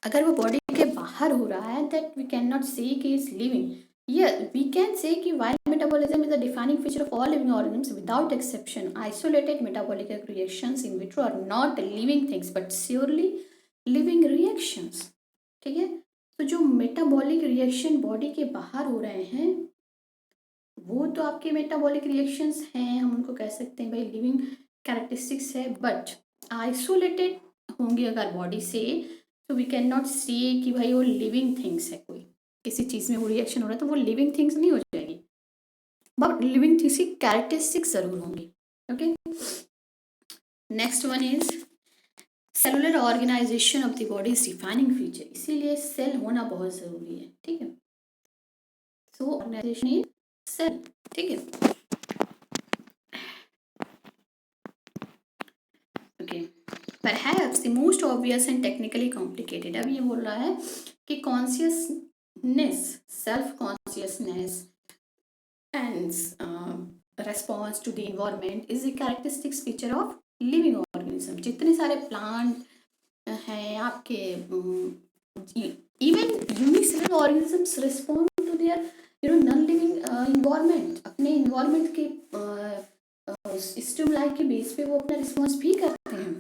अगर वो बॉडी के बाहर हो रहा है दैट वी कैन नॉट से कि is living. Yeah, we can say कि while metabolism is a defining feature of all living organisms without exception, isolated metabolic reactions in vitro are not living things but surely living reactions। ठीक है, तो जो metabolic reaction body के बाहर हो रहे हैं वो तो आपके मेटाबॉलिक रिएक्शंस हैं, हम उनको कह सकते हैं भाई लिविंग कैरेक्टरिस्टिक्स है, बट आइसोलेटेड होंगे अगर बॉडी से तो वी कैन नॉट सी कि भाई वो लिविंग थिंग्स है, कोई किसी चीज़ में वो रिएक्शन हो रहा है तो वो लिविंग थिंग्स नहीं हो जाएगी, बट लिविंग थिंग्स की कैरेक्टरिस्टिक्स जरूर होंगी। Okay, next one is cellular organisation of the body is defining feature, इसीलिए सेल होना बहुत ज़रूरी है। ठीक है, सो ऑर्गेनाइजेशन इज सेल। ठीक है, okay, perhaps the most obvious and technically complicated. अब ये बोल रहा है कि consciousness, self consciousness and response to the environment is the characteristics feature of living organism. जितने सारे प्लांट हैं आपके, even unicellular organisms respond to their non living environment, अपने इन्वायरमेंट के स्टिमुलाई के बेस पे वो अपना रिस्पॉन्स भी करते हैं।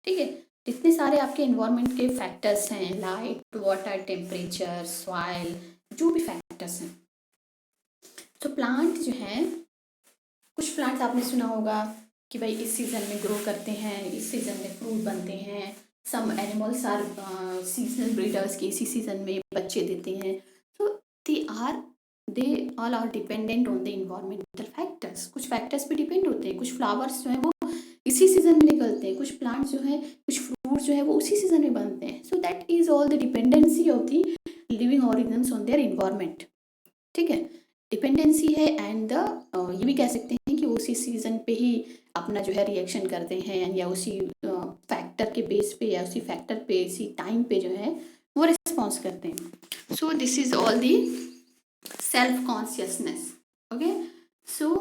ठीक है, जितने सारे आपके इन्वायरमेंट के फैक्टर्स हैं, लाइट, वाटर, टेम्परेचर, सॉइल, जो भी फैक्टर्स हैं, तो प्लांट जो हैं, कुछ प्लांट्स आपने सुना होगा कि भाई इस सीज़न में ग्रो करते हैं, इस सीज़न में फ्रूट बनते हैं, some animals are seasonal breeders के इसी सीज़न में बच्चे देते हैं, तो they all are dependent on the environmental factors. कुछ फैक्टर्स पे डिपेंड होते हैं, कुछ फ्लावर्स जो हैं वो इसी सीज़न में निकलते हैं, कुछ प्लांट्स जो हैं, कुछ फ्रूट्स जो है वो उसी सीज़न में बनते हैं। So that is all the dependency of the living organisms on their environment. ठीक है, डिपेंडेंसी है एंड ये भी कह सकते हैं कि उसी सीज़न पे ही अपना जो है रिएक्शन करते हैं, या उसी फैक्टर के बेस पे या उसी फैक्टर पे इसी टाइम पे जो है वो रिस्पॉन्स करते हैं। So this is all the self consciousness. Okay, so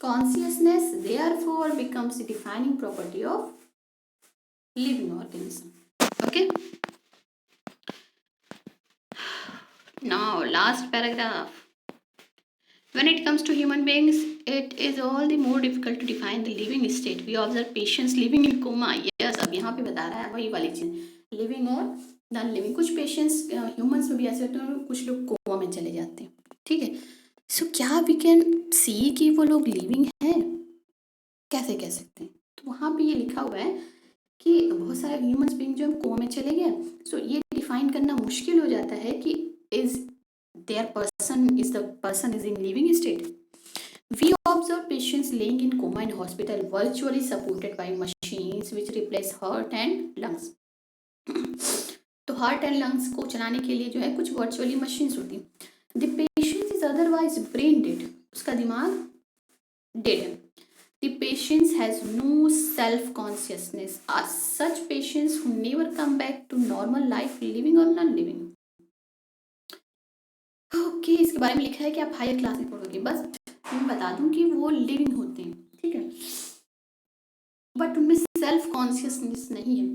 consciousness therefore becomes the defining property of living organism. Okay, now last paragraph. When it comes to human beings, it is all the more difficult to define the living state. We observe patients living in coma. Yes, अब यहाँ पे बता रहा है वही वाली चीज़, living और non living. कुछ पेशेंट्स ह्यूमंस में भी ऐसे होते हैं, कुछ लोग कोमा में चले जाते हैं। ठीक है, सो क्या वी कैन सी कि वो लोग लिविंग हैं, कैसे कह सकते हैं? तो वहाँ पे ये लिखा हुआ है कि बहुत सारे ह्यूमंस बीइंग जो कोमा में चले गए, सो ये डिफाइन करना मुश्किल हो जाता है कि is their person is in living state. We observe patients laying in coma in hospital virtually supported by machines which replace heart and lungs. तो हार्ट एंड लंग्स को चलाने के लिए जो है कुछ वर्चुअली मशीन्स होती हैं। The patient is otherwise brain dead, उसका दिमाग डेड है। The patient has no self-consciousness. Are such patients who never come back to normal life, living or non-living? Okay, इसके बारे में लिखा है कि आप हायर क्लास में पढ़ोगे, बस मैं बता दूं कि वो लिविंग होते हैं। ठीक है, बट उनमें सेल्फ कॉन्शियसनेस नहीं है।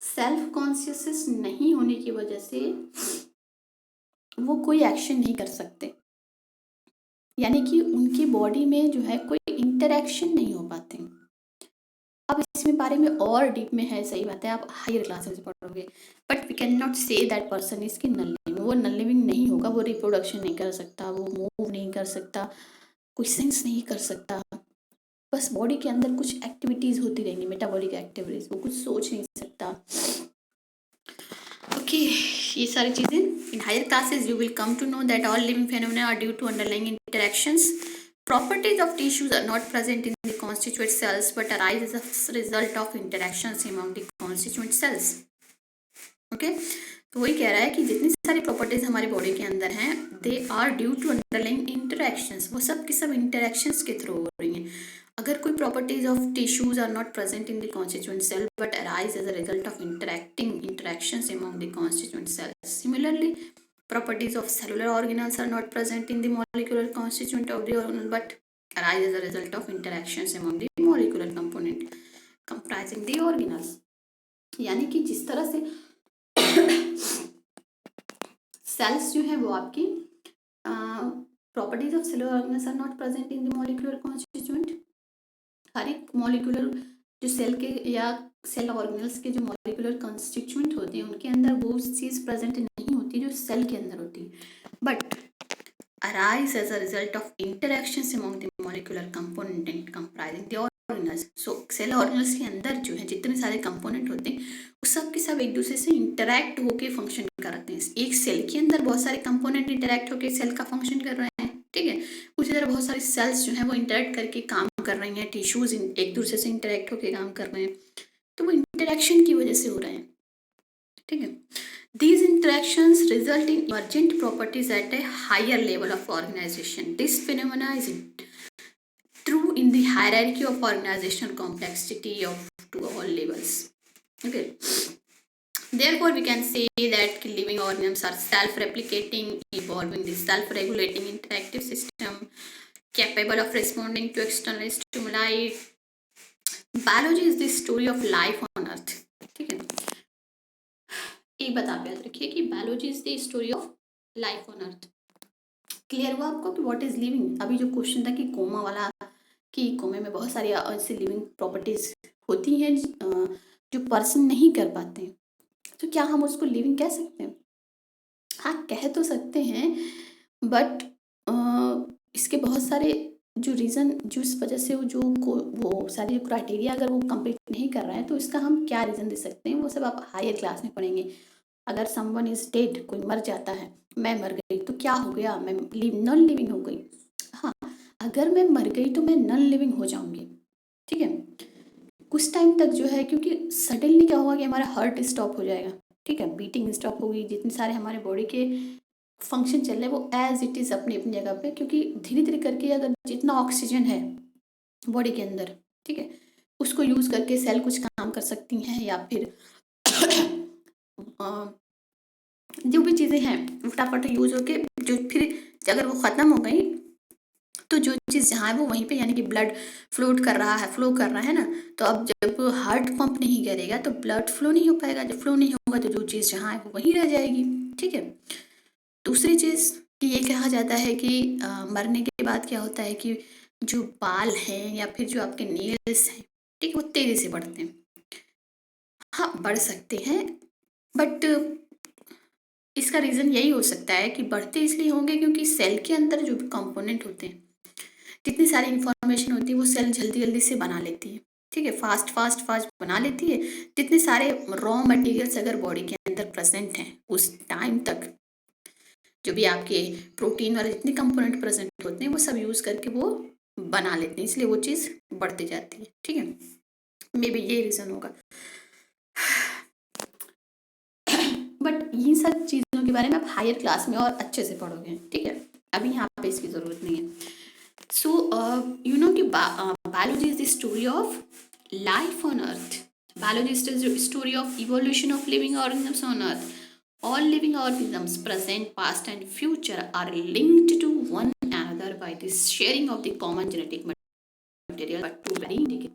सेल्फ कॉन्शियसनेस नहीं होने की वजह से वो कोई एक्शन नहीं कर सकते, यानी कि उनकी बॉडी में जो है कोई इंटरेक्शन नहीं हो पाते। अब इसमें बारे में और डीप में है, सही बात है, आप हायर क्लासेस पढ़ोगे, but we can not say that person is की नॉन लिविंग। वो नॉन लिविंग नहीं होगा, वो रिप्रोडक्शन नहीं कर सकता, वो मूव नहीं कर सकता, कोई सेंस नहीं कर सकता, बस बॉडी के अंदर कुछ एक्टिविटीज़ होती रहेंगी, मेटाबॉलिक एक्टिविटीज़, वो कुछ सोच नहीं सकता। ओके, ये सारी चीज़ें in higher classes you will come to know that all living phenomena are due to underlying interactions. Properties of tissues are not present in the constituent cells but arise as a result of interactions among the constituent cells. Okay? तो वही कह रहा है कि जितनी सारी properties हमारी body के अंदर हैं they are due to underlying interactions, वो सब की सब इंटरेक्शंस के थ्रू हो रही हैं। अगर कोई properties of tissues are not present in the constituent cell but arise as a result of interactions among the constituent cells. Similarly, properties of cellular organelles are not present in the molecular constituent of the organelle but arise as a result of interactions among the molecular component comprising the organelles. यानी कि जिस तरह से sales जो है वो आपकी properties of cellular organelles are not present in the molecular constituent. हर एक मॉलिक्यूलर जो सेल के या सेल ऑर्गेनल्स के जो मॉलिक्यूलर कॉन्स्टिट्यूएंट होते हैं उनके अंदर वो चीज़ प्रेजेंट नहीं होती जो सेल के अंदर होती है, but arise as a result of interactions among the molecular component comprising the organelles। so cell organelles के अंदर जो है जितने सारे कंपोनेंट होते हैं वो सब के सब एक दूसरे से इंटरैक्ट होके फंक्शन करते हैं। एक सेल के अंदर बहुत सारे कंपोनेंट इंटरैक्ट होके सेल का फंक्शन कर रहे हैं, ठीक है। उसी तरह बहुत सारी सेल्स जो है वो इंटरैक्ट करके काम कर रही हैं, टिश्यूज एक दूसरे से इंटरैक्ट होके काम कर रहे हैं, तो वो इंटरैक्शन की वजह से हो रहे हैं, ठीक है। These interactions result in emergent properties at a higher level of organization. This phenomena is true in the hierarchy of organizational complexity of to all levels. Okay. Therefore, we can say that living organisms are self-replicating, evolving the self-regulating interactive system, capable of responding to external stimuli. Biology is the story of life on Earth. ठीक है। एक बात आप याद रखिए कि biology is the story of life on earth. Clear हुआ आपको कि व्हाट इज लिविंग? अभी जो क्वेश्चन था कि कोमा वाला, कि कोमे में बहुत सारी ऐसी लिविंग प्रॉपर्टीज होती हैं जो पर्सन नहीं कर पाते हैं, तो क्या हम उसको लिविंग कह सकते हैं? हाँ, कह तो सकते हैं, बट इसके बहुत सारे जो रीज़न जिस वजह से वो सारी जो क्राइटेरिया अगर वो कंप्लीट नहीं कर रहा है तो इसका हम क्या रीज़न दे सकते हैं, वो सब आप हायर क्लास में पढ़ेंगे। अगर समवन इज डेड, कोई मर जाता है, मैं मर गई तो क्या हो गया? मैं नॉन लिविंग हो गई। हाँ, अगर मैं मर गई तो मैं नॉन लिविंग हो जाऊंगी, ठीक है, कुछ टाइम तक जो है, क्योंकि सडनली क्या होगा कि हमारा हार्ट स्टॉप हो जाएगा, ठीक है, बीटिंग स्टॉप होगी, जितने सारे हमारे बॉडी के फंक्शन चल रहे हैं वो एज इट इज़ अपनी अपनी जगह पे, क्योंकि धीरे धीरे करके अगर जितना ऑक्सीजन है बॉडी के अंदर, ठीक है, उसको यूज़ करके सेल कुछ काम कर सकती हैं, या फिर जो भी चीज़ें हैं फटाफट यूज़ होके जो फिर अगर वो ख़त्म हो गई तो जो चीज़ जहाँ है वो वहीं पे, यानी कि ब्लड फ्लो कर रहा है ना, तो अब जब हार्ट पंप नहीं करेगा तो ब्लड फ्लो नहीं हो पाएगा, जब फ्लो नहीं होगा तो जो चीज़ जहाँ है वो वहीं रह जाएगी, ठीक है। दूसरी चीज़ कि ये कहा जाता है कि मरने के बाद क्या होता है कि जो बाल हैं या फिर जो आपके नेल्स हैं, ठीक है, वो तेज़ी से बढ़ते हैं। हाँ, बढ़ सकते हैं, बट इसका रीज़न यही हो सकता है कि बढ़ते इसलिए होंगे क्योंकि सेल के अंदर जो भी कंपोनेंट होते हैं, जितनी सारी इंफॉर्मेशन होती है वो सेल जल्दी जल्दी से बना लेती है, ठीक है, फास्ट बना लेती है। जितने सारे रॉ मटेरियल्स अगर बॉडी के अंदर प्रेजेंट हैं उस टाइम तक, जो भी आपके प्रोटीन वाले जितने कंपोनेंट प्रेजेंट होते हैं वो सब यूज़ करके वो बना लेते हैं, इसलिए वो चीज़ बढ़ती जाती है, ठीक है। मे बी ये रीज़न होगा, बट ये सब चीज़ों के बारे में आप हायर क्लास में और अच्छे से पढ़ोगे, ठीक है, अभी यहाँ पे इसकी ज़रूरत नहीं है। सो यू नो कि biology is the story of life on earth. Biology is the story of evolution of living organisms on earth. All living organisms, present, past, and future, are linked to one another by the sharing of the common genetic material, but to varying degree.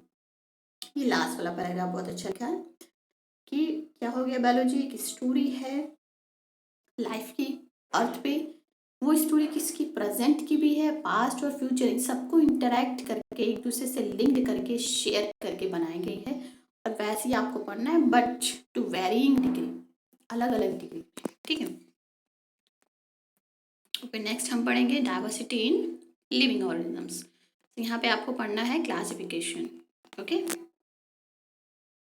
ये last वाला paragraph बहुत अच्छा लिखा है कि क्या हो गया, बायोलॉजी की स्टोरी है लाइफ की अर्थ पे, वो स्टोरी किसकी? प्रेजेंट की भी है, पास्ट और फ्यूचर, इन सबको इंटरैक्ट करके एक दूसरे से लिंक करके शेयर करके बनाई गई है, और वैसे ही आपको पढ़ना है, बट टू वेरिंग डिग्री, अलग अलग डिग्री, ठीक है। ओके, नेक्स्ट हम पढ़ेंगे डाइवर्सिटी इन लिविंग ऑर्गेनिजम्स। यहाँ पे आपको पढ़ना है क्लासिफिकेशन, ओके।